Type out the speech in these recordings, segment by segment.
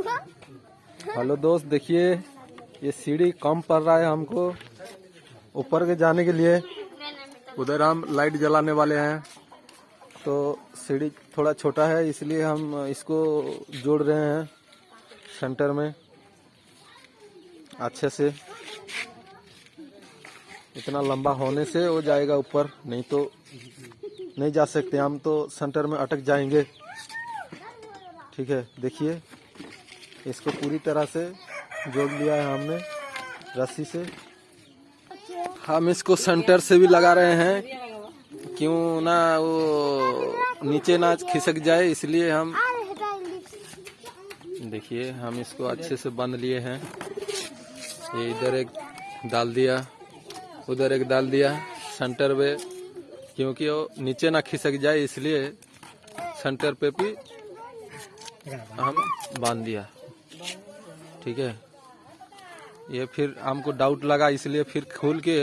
Hello दोस्त, देखिए ये सीढ़ी कम पड़ रहा है हमको ऊपर के जाने के लिए। उधर हम लाइट जलाने वाले हैं तो सीढ़ी थोड़ा छोटा है, इसलिए हम इसको जोड़ रहे हैं सेंटर में अच्छे से। इतना लंबा होने से हो जाएगा ऊपर, नहीं तो नहीं जा सकते हम, तो सेंटर में अटक जाएंगे। ठीक है, देखिए इसको पूरी तरह से जोड़ लिया है हमने रस्सी से। हम इसको सेंटर से भी लगा रहे हैं, क्यों ना वो नीचे ना खिसक जाए, इसलिए हम देखिए हम इसको अच्छे से बांध लिए हैं। ये इधर एक डाल दिया, उधर एक डाल दिया सेंटर पे, क्योंकि वो नीचे ना खिसक जाए, इसलिए सेंटर पे भी हम बांध दिया। ठीक है, ये फिर हमको डाउट लगा, इसलिए फिर खोल के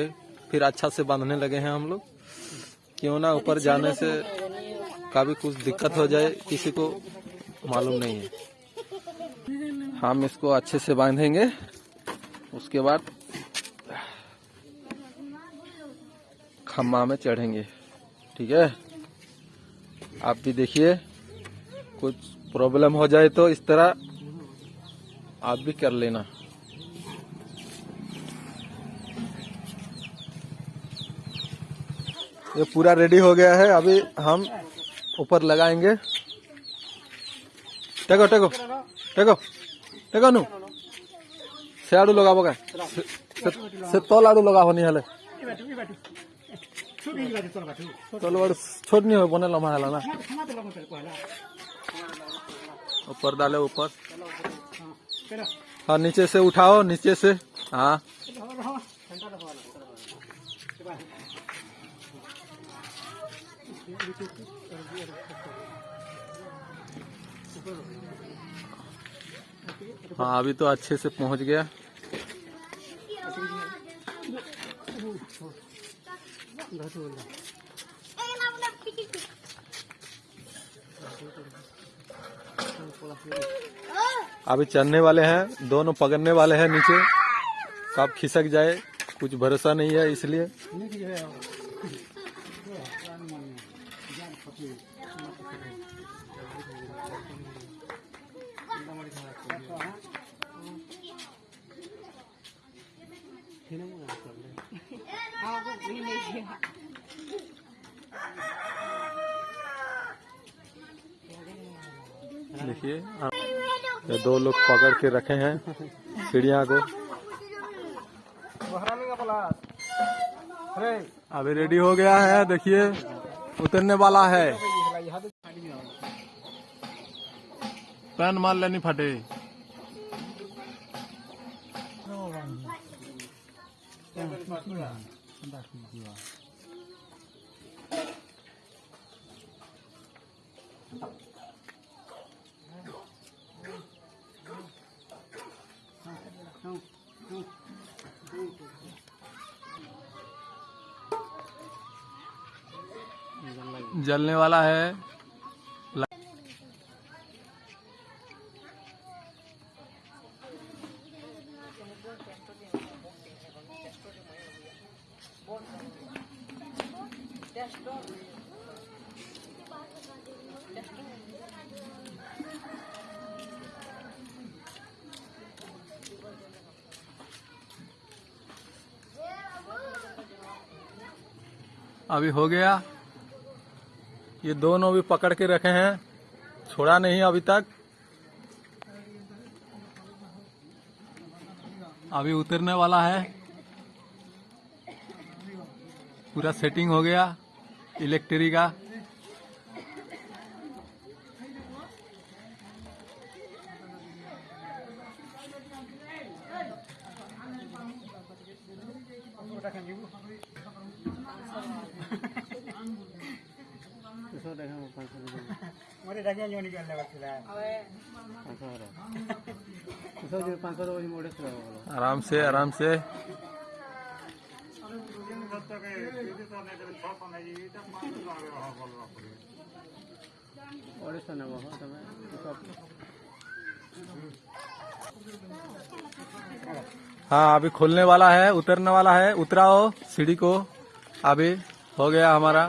फिर अच्छा से बांधने लगे हैं हम लोग, क्यों ना ऊपर जाने से कभी कुछ दिक्कत हो जाए, किसी को मालूम नहीं है। हम इसको अच्छे से बांधेंगे, उसके बाद खम्मा में चढ़ेंगे। ठीक है, आप भी देखिए, कुछ प्रॉब्लम हो जाए तो इस तरह आप भी कर लेना। ये पूरा रेडी हो गया है, अभी हम ऊपर लगाएंगे। टेको टेको टेको टेको नु से आड़ू लगाबो का से तल आड़ू लगाबो नहीं हले तल बड़ छोट नहीं हो बने लम्हा हला ना। ऊपर डाले, ऊपर। हाँ, नीचे से उठाओ, नीचे से। हाँ, हाँ अभी तो अच्छे से पहुंच गया। अभी चढ़ने वाले हैं, दोनों पकड़ने वाले हैं नीचे, कब खिसक जाए कुछ भरोसा नहीं है, इसलिए देखिए ये दो लोग पकड़ के रखे हैं सीढ़ियाँ को। अभी रेडी हो गया है, देखिए उतरने वाला है। पैन मार लेनी फटे। जलने वाला है। अभी हो गया, ये दोनों भी पकड़ के रखे हैं, छोड़ा नहीं अभी तक। अभी उतरने वाला है, पूरा सेटिंग हो गया इलेक्ट्रिक का। आराम से आराम से। हाँ अभी खुलने वाला है, उतरने वाला है, उतराओ सीढ़ी को। अभी हो गया हमारा